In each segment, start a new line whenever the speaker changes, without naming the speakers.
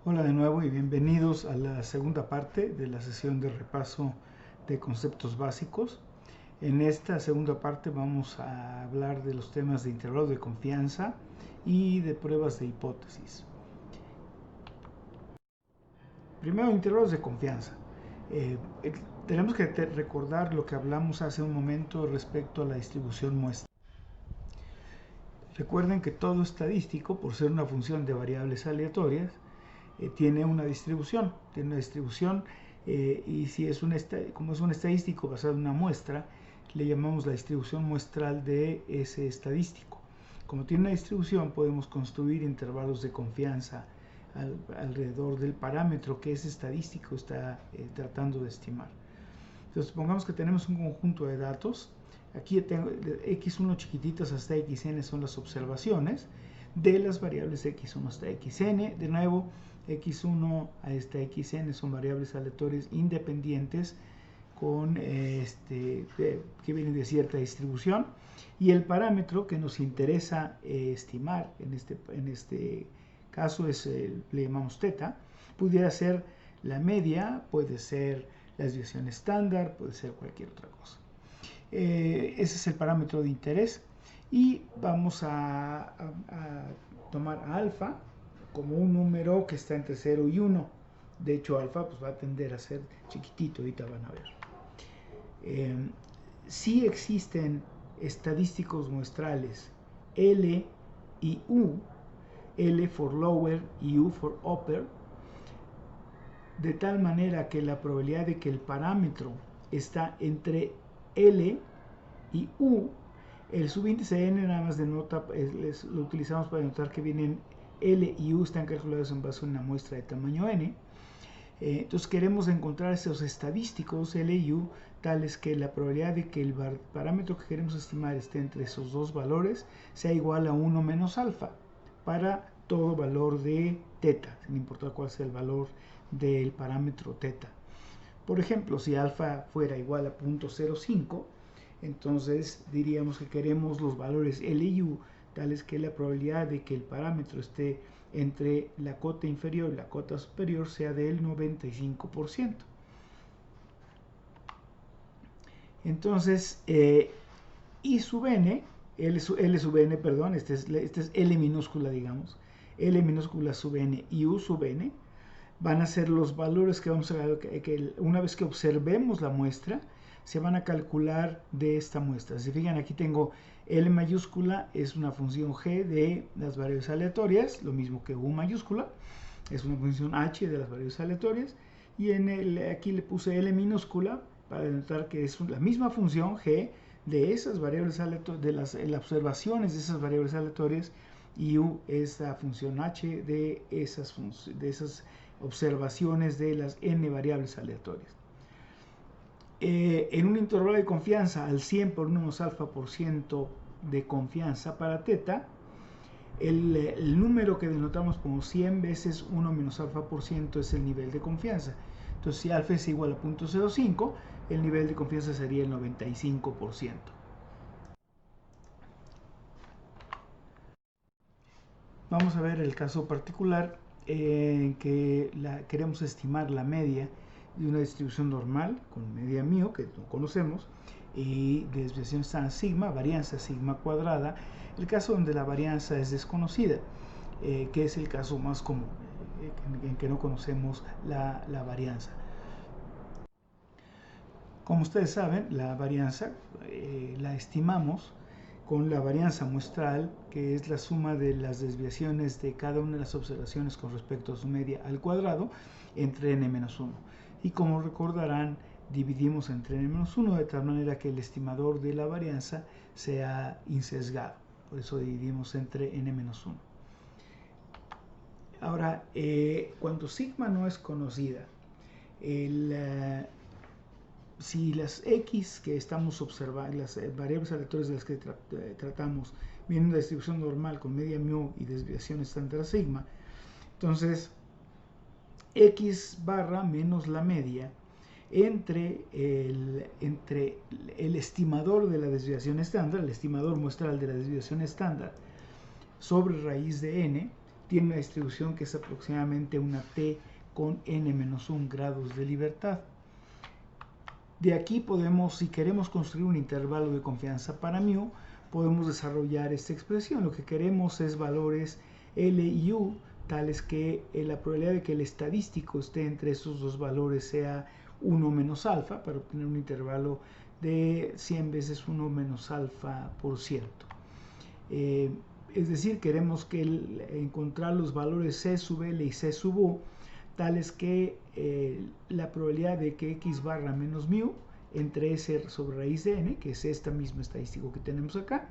Hola de nuevo y bienvenidos a la segunda parte de la sesión de repaso de conceptos básicos. En esta segunda parte vamos a hablar de los temas de intervalos de confianza y de pruebas de hipótesis. Primero, intervalos de confianza. Eh, Tenemos que recordar lo que hablamos hace un momento respecto a la distribución muestra. Recuerden que todo estadístico, por ser una función de variables aleatorias, tiene una distribución, y si es como es un estadístico basado en una muestra, le llamamos la distribución muestral de ese estadístico. Como tiene una distribución, podemos construir intervalos de confianza alrededor del parámetro que ese estadístico está tratando de estimar. Entonces, supongamos que tenemos un conjunto de datos. Aquí tengo x1 chiquititas hasta xn son las observaciones de las variables x1 hasta xn. De nuevo, x1 hasta xn son variables aleatorias independientes que vienen de cierta distribución, y el parámetro que nos interesa estimar en este caso le llamamos θ. Pudiera ser la media, puede ser la desviación estándar, puede ser cualquier otra cosa. Ese es el parámetro de interés, y vamos a tomar a alfa como un número que está entre 0 y 1. De hecho, alfa pues, va a tender a ser chiquitito, ahorita van a ver. Si existen estadísticos muestrales L y U, L for lower y U for upper, de tal manera que la probabilidad de que el parámetro está entre L y U, el subíndice n nada más denota, lo utilizamos para denotar que vienen L y U están calculados en base a una muestra de tamaño n. Entonces queremos encontrar esos estadísticos L y U tales que la probabilidad de que el parámetro que queremos estimar esté entre esos dos valores sea igual a 1 menos alfa para todo valor de θ, sin importar cuál sea el valor del parámetro θ. Por ejemplo, si alfa fuera igual a 0.05, entonces diríamos que queremos los valores L y U tales que la probabilidad de que el parámetro esté entre la cota inferior y la cota superior sea del 95%. Entonces, I sub n, L sub n, perdón, este es L minúscula, digamos, L minúscula sub n y U sub n, van a ser los valores que vamos a ver que una vez que observemos la muestra, se van a calcular de esta muestra. Si fijan, aquí tengo L mayúscula, es una función g de las variables aleatorias, lo mismo que U mayúscula, es una función h de las variables aleatorias, y aquí le puse L minúscula para denotar que es la misma función g de esas variables aleatorias, de las observaciones de esas variables aleatorias, y U es la función h de esas observaciones de las n variables aleatorias. En un intervalo de confianza al 100 por 1 menos alfa por ciento de confianza para θ, el número que denotamos como 100 veces 1 menos alfa por ciento es el nivel de confianza. Entonces, si alfa es igual a 0.05, el nivel de confianza sería el 95%. Vamos a ver el caso particular en que queremos estimar la media de una distribución normal con media μ, que no conocemos, y desviación estándar sigma, varianza sigma cuadrada, el caso donde la varianza es desconocida, que es el caso más común, en que no conocemos la varianza. Como ustedes saben, la varianza la estimamos con la varianza muestral, que es la suma de las desviaciones de cada una de las observaciones con respecto a su media al cuadrado entre n-1. Y como recordarán, dividimos entre n-1 de tal manera que el estimador de la varianza sea insesgado. Por eso dividimos entre n-1. Ahora, cuando sigma no es conocida, si las x que estamos observando, las variables aleatorias de las que tratamos, vienen de la distribución normal con media μ y desviación estándar sigma, entonces x barra menos la media entre el estimador de la desviación estándar, el estimador muestral de la desviación estándar, sobre raíz de n, tiene una distribución que es aproximadamente una t con n-1 grados de libertad. De aquí podemos, si queremos construir un intervalo de confianza para μ, podemos desarrollar esta expresión. Lo que queremos es valores L y U, tales que la probabilidad de que el estadístico esté entre esos dos valores sea 1 menos alfa, para obtener un intervalo de 100 veces 1 menos alfa por ciento. Es decir, queremos que encontrar los valores C sub L y C sub U, tales que la probabilidad de que x barra menos μ entre S sobre raíz de n, que es esta misma estadístico que tenemos acá,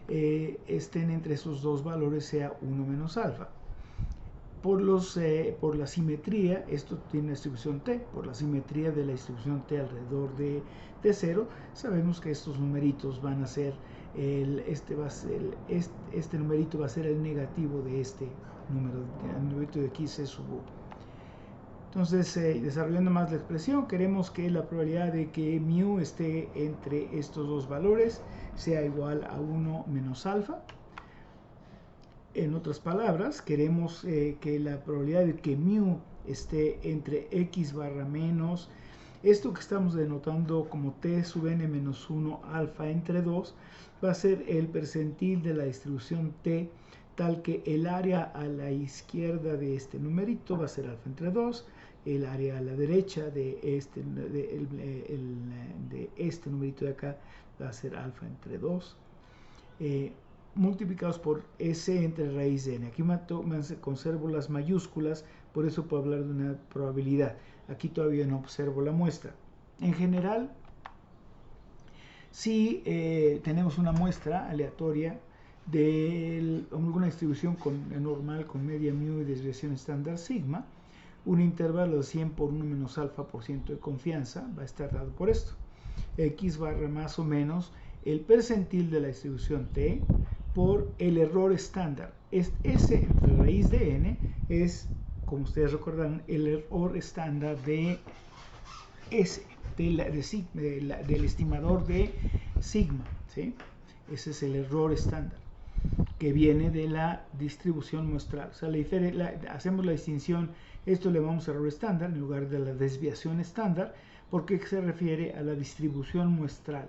estén entre esos dos valores sea 1 menos alfa. Por la simetría, esto tiene una distribución t, por la simetría de la distribución t alrededor de 0, sabemos que estos numeritos van a ser, este numerito va a ser el negativo de este número, el numerito de aquí C sub u. Entonces, desarrollando más la expresión, queremos que la probabilidad de que μ esté entre estos dos valores sea igual a 1 menos alfa. En otras palabras, queremos que la probabilidad de que μ esté entre x barra menos, esto que estamos denotando como t sub n menos 1 alfa entre 2, va a ser el percentil de la distribución t, tal que el área a la izquierda de este numerito va a ser alfa entre 2, el área a la derecha de este numerito de acá va a ser alfa entre 2, multiplicados por S entre raíz de n. Aquí conservo las mayúsculas, por eso puedo hablar de una probabilidad. Aquí todavía no observo la muestra. En general, si tenemos una muestra aleatoria de alguna distribución normal con media μ y desviación estándar sigma, un intervalo de 100 por 1 menos alfa por ciento de confianza va a estar dado por esto. X barra más o menos el percentil de la distribución t por el error estándar. S entre raíz de n es, como ustedes recordarán, el error estándar de S, del estimador de sigma, ¿sí? Ese es el error estándar que viene de la distribución muestral. O sea, hacemos la distinción, esto le llamamos error estándar en lugar de la desviación estándar, porque se refiere a la distribución muestral.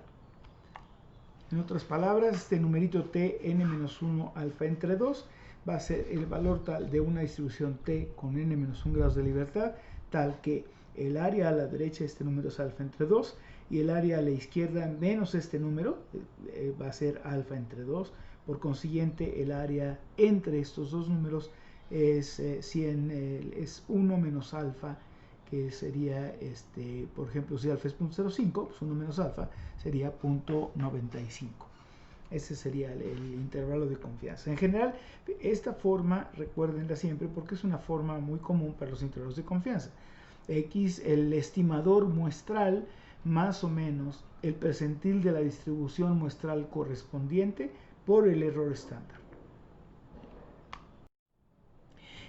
En otras palabras, este numerito t n-1 alfa entre 2 va a ser el valor tal de una distribución t con n-1 grados de libertad, tal que el área a la derecha de este número es alfa entre 2 y el área a la izquierda menos este número va a ser alfa entre 2. Por consiguiente, el área entre estos dos números es 1 menos alfa, que sería, por ejemplo, si alfa es 0.05, pues 1 menos alfa sería 0.95. Ese sería el intervalo de confianza. En general, esta forma, recuérdenla siempre, porque es una forma muy común para los intervalos de confianza. X, el estimador muestral, más o menos el percentil de la distribución muestral correspondiente por el error estándar.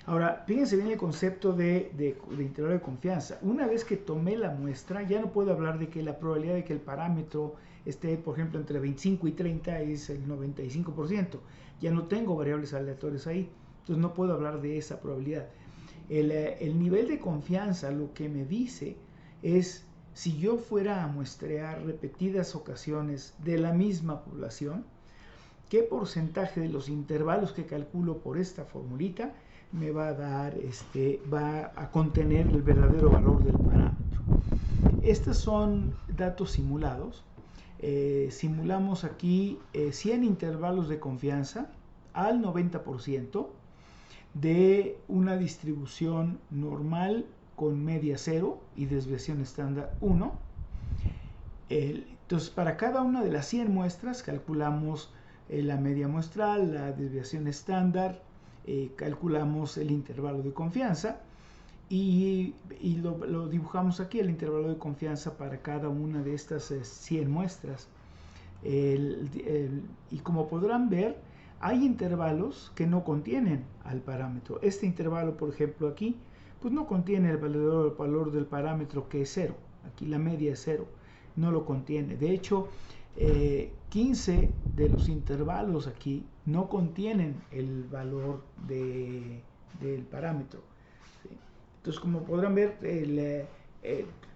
Ahora, fíjense bien el concepto de intervalo de confianza. Una vez que tomé la muestra, ya no puedo hablar de que la probabilidad de que el parámetro esté, por ejemplo, entre 25 y 30 es el 95%. Ya no tengo variables aleatorias ahí, entonces no puedo hablar de esa probabilidad. El nivel de confianza lo que me dice es, si yo fuera a muestrear repetidas ocasiones de la misma población, qué porcentaje de los intervalos que calculo por esta formulita me va a dar, va a contener el verdadero valor del parámetro. Estos son datos simulados. Simulamos aquí 100 intervalos de confianza al 90% de una distribución normal con media 0 y desviación estándar 1. Entonces, para cada una de las 100 muestras calculamos la media muestral, la desviación estándar, calculamos el intervalo de confianza y lo dibujamos aquí, el intervalo de confianza para cada una de estas 100 muestras. Y como podrán ver, hay intervalos que no contienen al parámetro. Este intervalo, por ejemplo, aquí, pues no contiene el valor del parámetro, que es 0. Aquí la media es 0, no lo contiene. De hecho, 15 de los intervalos aquí no contienen el valor del parámetro, ¿sí? Entonces, como podrán ver,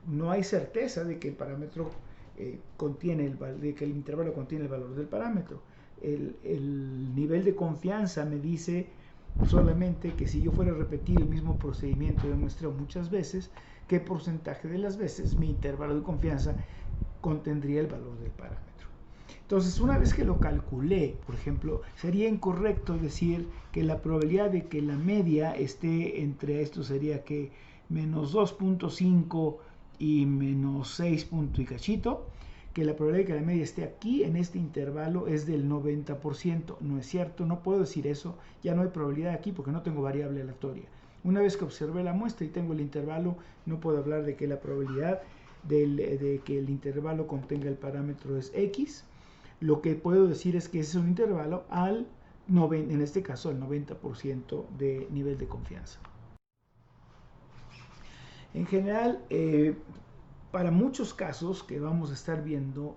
no hay certeza de que el parámetro de que el intervalo contiene el valor del parámetro. El nivel de confianza me dice solamente que si yo fuera a repetir el mismo procedimiento de muestreo muchas veces, qué porcentaje de las veces mi intervalo de confianza contendría el valor del parámetro. Entonces, una vez que lo calculé, por ejemplo, sería incorrecto decir que la probabilidad de que la media esté entre esto sería que menos 2.5 y menos 6 y cachito, que la probabilidad de que la media esté aquí en este intervalo es del 90%. No es cierto, no puedo decir eso, ya no hay probabilidad aquí porque no tengo variable aleatoria. Una vez que observé la muestra y tengo el intervalo, no puedo hablar de que la probabilidad de que el intervalo contenga el parámetro es X. Lo que puedo decir es que ese es un intervalo en este caso al 90% de nivel de confianza. En general, para muchos casos que vamos a estar viendo,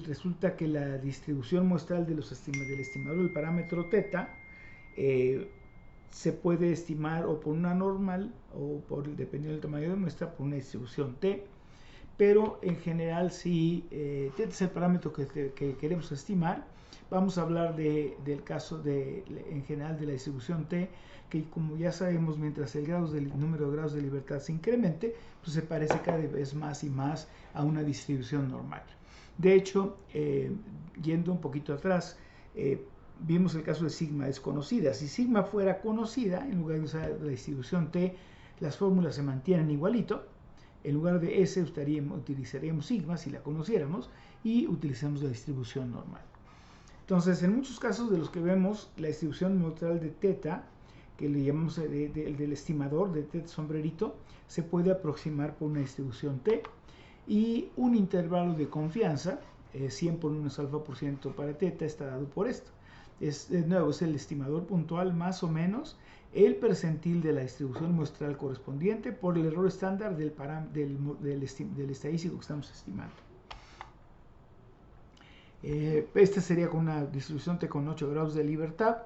resulta que la distribución muestral del estimador del parámetro θ se puede estimar o por una normal o dependiendo del tamaño de muestra, por una distribución t. Pero en general, si θ es el parámetro que queremos estimar, vamos a hablar del caso en general de la distribución t, que como ya sabemos, mientras el número de grados de libertad se incremente, pues se parece cada vez más y más a una distribución normal. De hecho, yendo un poquito atrás, vimos el caso de sigma desconocida. Si sigma fuera conocida, en lugar de usar la distribución t, las fórmulas se mantienen igualito. En lugar de S utilizaríamos sigma si la conociéramos y utilizamos la distribución normal. Entonces, en muchos casos de los que vemos, la distribución muestral de θ, que le llamamos del estimador de θ sombrerito, se puede aproximar por una distribución t y un intervalo de confianza, 100 por 1 alfa por ciento para θ, está dado por esto. De nuevo, es el estimador puntual más o menos el percentil de la distribución muestral correspondiente por el error estándar del estadístico que estamos estimando. Esta sería con una distribución t con 8 grados de libertad.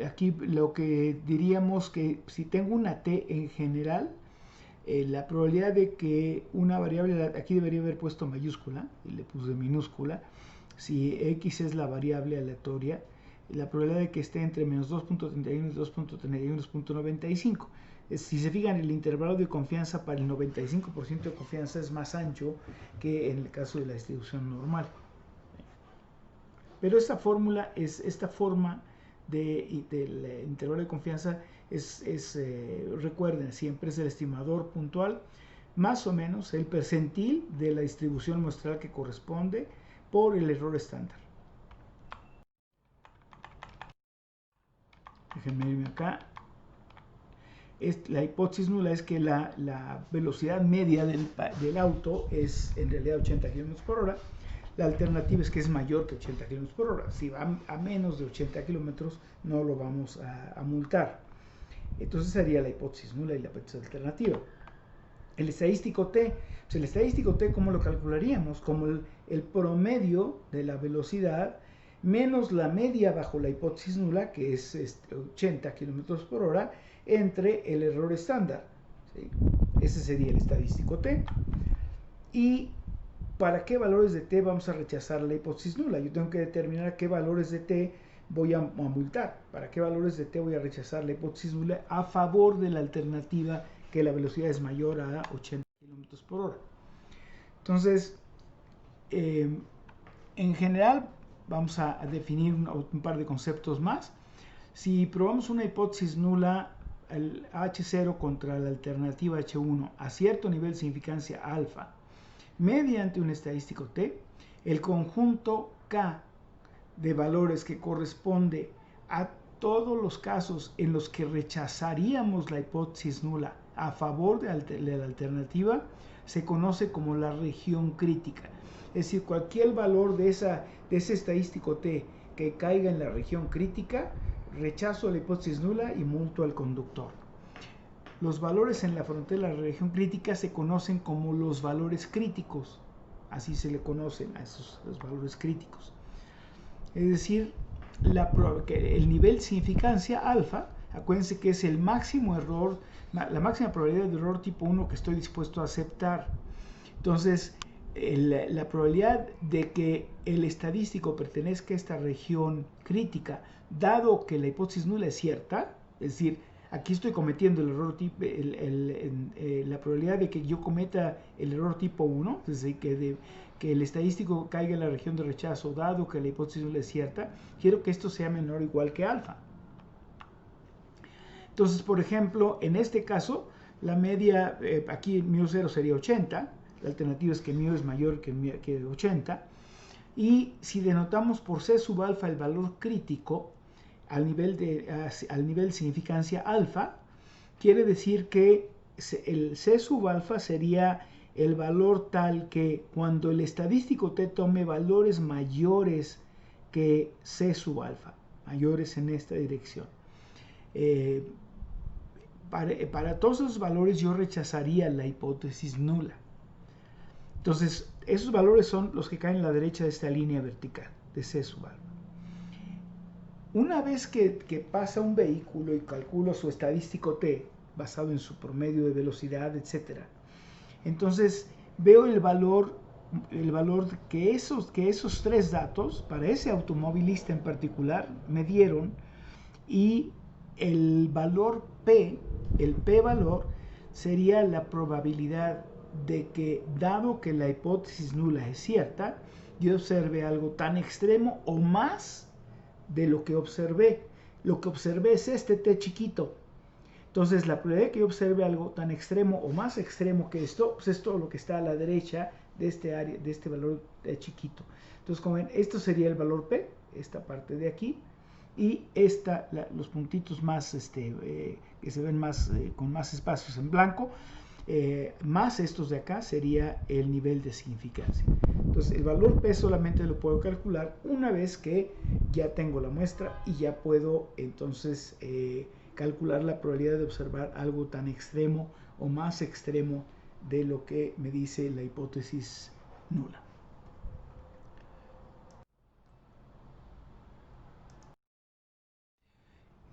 Aquí lo que diríamos que si tengo una t en general, la probabilidad de que una variable, aquí debería haber puesto mayúscula y le puse minúscula, si x es la variable aleatoria, la probabilidad de que esté entre menos 2.31 y 2.31 es 0.95. Si se fijan, el intervalo de confianza para el 95% de confianza es más ancho que en el caso de la distribución normal. Pero esta forma del intervalo de confianza recuerden, siempre es el estimador puntual más o menos el percentil de la distribución muestral que corresponde por el error estándar. Déjenme irme acá. La hipótesis nula es que la velocidad media del auto es en realidad 80 km por hora. La alternativa es que es mayor que 80 km por hora. Si va a menos de 80 km, no lo vamos a multar. Entonces sería la hipótesis nula y la hipótesis alternativa. El estadístico t, pues el estadístico t, ¿cómo lo calcularíamos? Como el promedio de la velocidad menos la media bajo la hipótesis nula, que es 80 km por hora, entre el error estándar. ¿Sí? Ese sería el estadístico t. ¿Y para qué valores de t vamos a rechazar la hipótesis nula? Yo tengo que determinar qué valores de t voy a multar. ¿Para qué valores de t voy a rechazar la hipótesis nula a favor de la alternativa que la velocidad es mayor a 80 km por hora? Entonces, en general, vamos a definir un par de conceptos más. Si probamos una hipótesis nula, el H0 contra la alternativa H1 a cierto nivel de significancia alfa, mediante un estadístico t, el conjunto K de valores que corresponde a todos los casos en los que rechazaríamos la hipótesis nula a favor de la alternativa se conoce como la región crítica. Es decir, cualquier valor de ese estadístico t que caiga en la región crítica, rechazo la hipótesis nula y multo al conductor. Los valores en la frontera de la región crítica se conocen como los valores críticos. así se le conocen a esos los valores críticos. Es decir, que el nivel de significancia alfa, acuérdense que es el máximo error, la máxima probabilidad de error tipo 1 que estoy dispuesto a aceptar. Entonces, la probabilidad de que el estadístico pertenezca a esta región crítica, dado que la hipótesis nula es cierta, es decir, aquí estoy cometiendo el error tipo, la probabilidad de que yo cometa el error tipo 1, es decir, que el estadístico caiga en la región de rechazo, dado que la hipótesis nula es cierta, quiero que esto sea menor o igual que alfa. Entonces, por ejemplo, en este caso, la media, aquí μ0 sería 80, la alternativa es que μ es mayor que 80, y si denotamos por C sub alfa el valor crítico al nivel de significancia alfa, quiere decir que el C sub alfa sería el valor tal que cuando el estadístico T tome valores mayores que C sub alfa, mayores en esta dirección. Para todos esos valores yo rechazaría la hipótesis nula. Entonces, esos valores son los que caen a la derecha de esta línea vertical de C sub alfa. Una vez que pasa un vehículo y calculo su estadístico T, basado en su promedio de velocidad, etc., entonces veo el valor que esos tres datos, para ese automovilista en particular, me dieron, y el valor P, el P-valor, sería la probabilidad de que, dado que la hipótesis nula es cierta, yo observe algo tan extremo o más de lo que observé. Lo que observé es este T chiquito. Entonces, la probabilidad de que yo observe algo tan extremo o más extremo que esto, pues es todo lo que está a la derecha de este área, de este valor T chiquito. Entonces, como ven, esto sería el valor P, esta parte de aquí, y los puntitos más, que se ven más, con más espacios en blanco, más estos de acá sería el nivel de significancia. Entonces el valor P solamente lo puedo calcular una vez que ya tengo la muestra y ya puedo entonces calcular la probabilidad de observar algo tan extremo o más extremo de lo que me dice la hipótesis nula.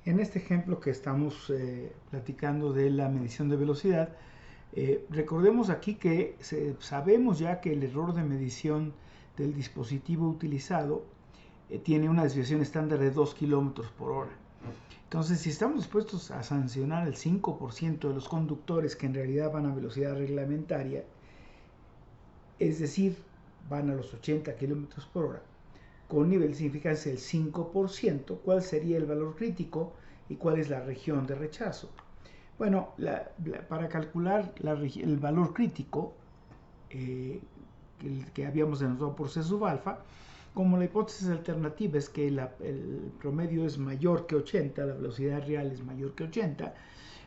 En este ejemplo que estamos platicando de la medición de velocidad, recordemos aquí que sabemos ya que el error de medición del dispositivo utilizado tiene una desviación estándar de 2 km por hora. Entonces, si estamos dispuestos a sancionar el 5% de los conductores que en realidad van a velocidad reglamentaria, es decir, van a los 80 km por hora, con nivel de significancia del 5%, ¿cuál sería el valor crítico y cuál es la región de rechazo? Bueno, para calcular el valor crítico que habíamos denotado por C sub alfa, como la hipótesis alternativa es que el promedio es mayor que 80, la velocidad real es mayor que 80,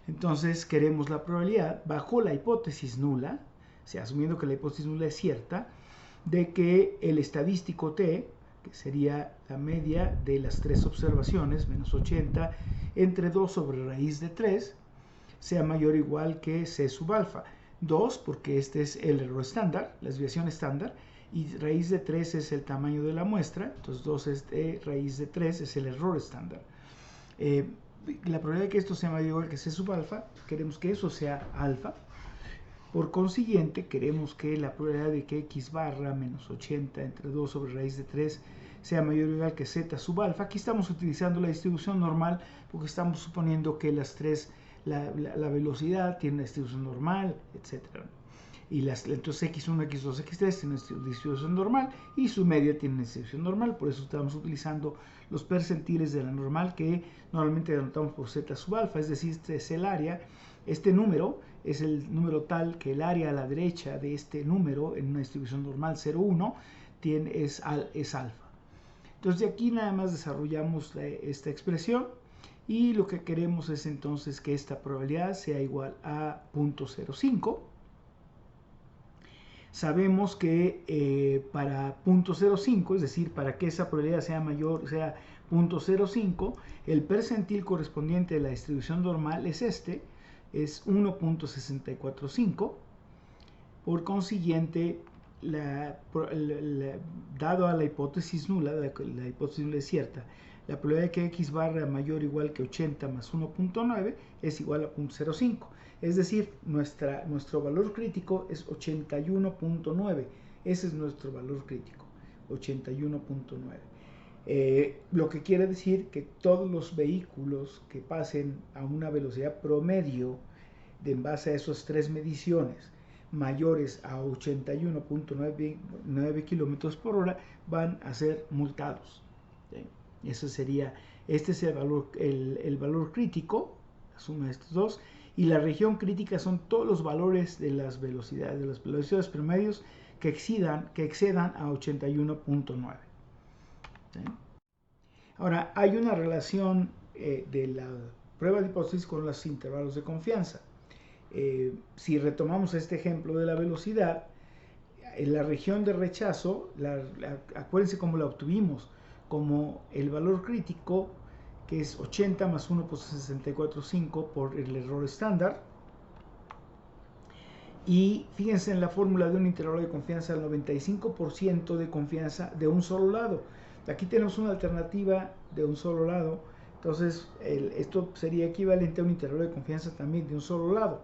entonces queremos la probabilidad bajo la hipótesis nula, o sea, asumiendo que la hipótesis nula es cierta, de que el estadístico T, que sería la media de las tres observaciones, menos 80, entre 2 sobre raíz de 3, sea mayor o igual que C sub alfa. 2, porque este es el error estándar, la desviación estándar, y raíz de 3 es el tamaño de la muestra, entonces 2 es de raíz de 3 es el error estándar. La probabilidad de que esto sea mayor o igual que C sub alfa, queremos que eso sea alfa. Por consiguiente, queremos que la probabilidad de que x barra menos 80 entre 2 sobre raíz de 3 sea mayor o igual que z sub alfa. Aquí estamos utilizando la distribución normal porque estamos suponiendo que las tres, la velocidad tiene una distribución normal, etc. Y entonces x1, x2, x3 tiene una distribución normal y su media tiene una distribución normal. Por eso estamos utilizando los percentiles de la normal que normalmente denotamos por z sub alfa, es decir, este es el área. Este número es el número tal que el área a la derecha de este número en una distribución normal 0,1 es alfa. Entonces de aquí nada más desarrollamos esta expresión y lo que queremos es entonces que esta probabilidad sea igual a 0.05. Sabemos que para 0.05, es decir, para que esa probabilidad sea mayor, sea 0.05, el percentil correspondiente de la distribución normal es este, es 1.645. Por consiguiente, dado a la hipótesis nula, la hipótesis nula es cierta, la probabilidad de que x barra mayor o igual que 80 más 1.9 es igual a 0.05. Es decir, nuestro valor crítico es 81.9. Ese es nuestro valor crítico, 81.9. Lo que quiere decir que todos los vehículos que pasen a una velocidad promedio en base a esas tres mediciones mayores a 81.9 kilómetros por hora van a ser multados. ¿Sí? Este es el valor crítico, la suma de estos dos, y la región crítica son todos los valores de las velocidades promedios que excedan a 81.9. ¿Sí? Ahora, hay una relación de la prueba de hipótesis con los intervalos de confianza. Si retomamos este ejemplo de la velocidad, en la región de rechazo, acuérdense cómo la obtuvimos, como el valor crítico, que es 80 más 1 por 64.5 por el error estándar. Y fíjense en la fórmula de un intervalo de confianza al 95% de confianza de un solo lado. Aquí tenemos una alternativa de un solo lado, entonces esto sería equivalente a un intervalo de confianza también de un solo lado.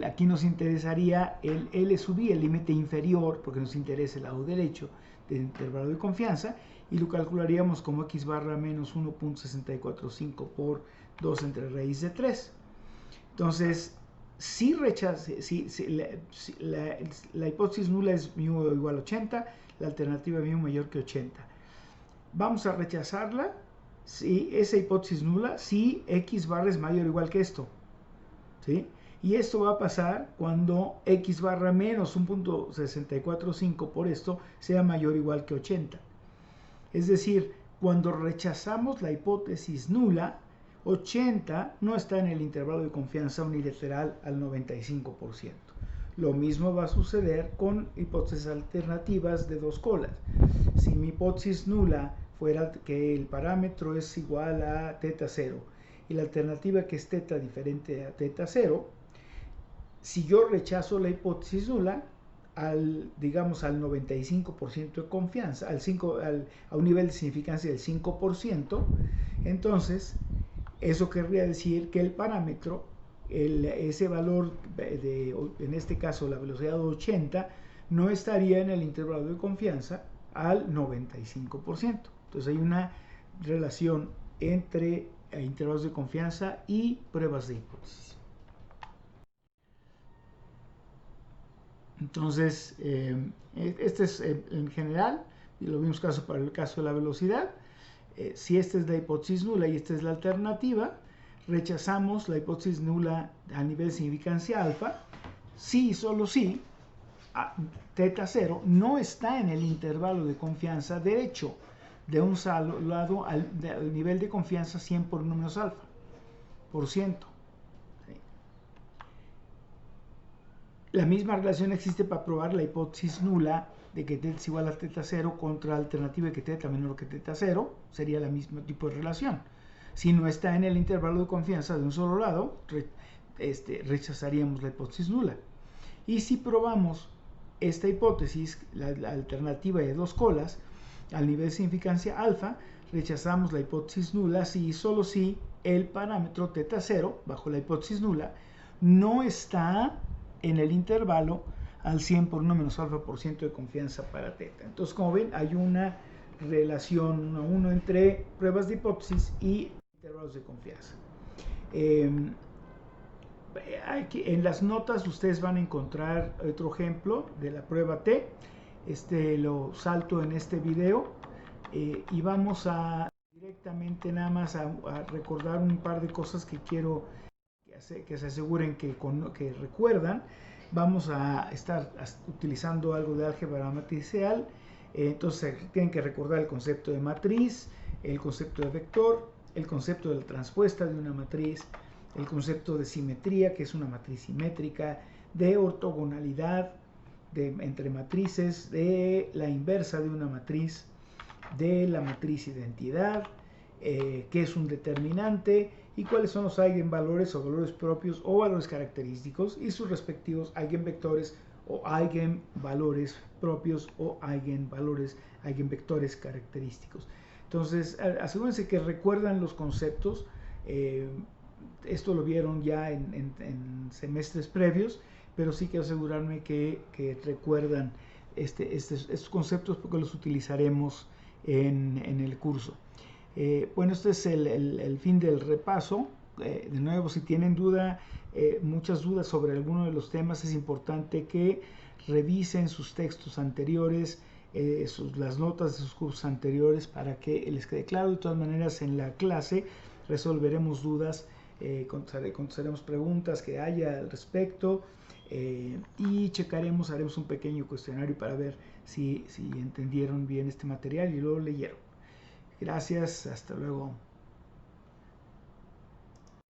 Aquí nos interesaría el L sub I, el límite inferior, porque nos interesa el lado derecho del intervalo de confianza, y lo calcularíamos como x barra menos 1.645 por 2 entre raíz de 3. Entonces, si la hipótesis nula es mu igual a 80, la alternativa mu mayor que 80. Vamos a rechazarla, si esa hipótesis nula, si x barra es mayor o igual que esto. ¿Sí? Y esto va a pasar cuando x barra menos 1.645 por esto sea mayor o igual que 80. Es decir, cuando rechazamos la hipótesis nula, 80 no está en el intervalo de confianza unilateral al 95%. Lo mismo va a suceder con hipótesis alternativas de dos colas. Si mi hipótesis nula fuera que el parámetro es igual a teta 0 y la alternativa que es teta diferente a teta 0, si yo rechazo la hipótesis nula, digamos al 95% de confianza, a un nivel de significancia del 5%, entonces eso querría decir que el parámetro, ese valor, en este caso la velocidad de 80, no estaría en el intervalo de confianza al 95%. Entonces hay una relación entre intervalos de confianza y pruebas de hipótesis. Entonces, este es en general, y lo vimos para el caso de la velocidad. Si esta es la hipótesis nula y esta es la alternativa, rechazamos la hipótesis nula a nivel de significancia alfa, si y solo si teta 0 no está en el intervalo de confianza derecho de un lado al nivel de confianza 100 por 1 menos alfa, por ciento. La misma relación existe para probar la hipótesis nula de que teta es igual a teta 0 contra la alternativa de que teta menor que teta 0, sería el mismo tipo de relación. Si no está en el intervalo de confianza de un solo lado, rechazaríamos la hipótesis nula. Y si probamos esta hipótesis, la alternativa de dos colas, al nivel de significancia alfa, rechazamos la hipótesis nula si y solo si el parámetro teta 0, bajo la hipótesis nula, no está en el intervalo al 100 por 1 menos alfa por ciento de confianza para teta. Entonces, como ven, hay una relación 1 a 1 entre pruebas de hipótesis y intervalos de confianza. En las notas ustedes van a encontrar otro ejemplo de la prueba T. Lo salto en este video y vamos a directamente nada más a recordar un par de cosas que quiero que se aseguren que recuerdan. Vamos a estar utilizando algo de álgebra matricial, entonces tienen que recordar el concepto de matriz, el concepto de vector, el concepto de la transpuesta de una matriz, el concepto de simetría, que es una matriz simétrica, de ortogonalidad entre matrices, de la inversa de una matriz, de la matriz identidad, que es un determinante, y cuáles son los eigenvalores o valores propios o valores característicos y sus respectivos eigenvectores o eigenvalores propios o eigenvectores característicos. Entonces, asegúrense que recuerdan los conceptos. Esto lo vieron ya en semestres previos, pero sí quiero asegurarme que recuerdan estos conceptos porque los utilizaremos en el curso. Bueno, este es el fin del repaso. De nuevo, si tienen muchas dudas sobre alguno de los temas, es importante que revisen sus textos anteriores, las notas de sus cursos anteriores para que les quede claro. De todas maneras, en la clase resolveremos dudas, contestaremos preguntas que haya al respecto y haremos un pequeño cuestionario para ver si entendieron bien este material y lo leyeron. Gracias, hasta luego.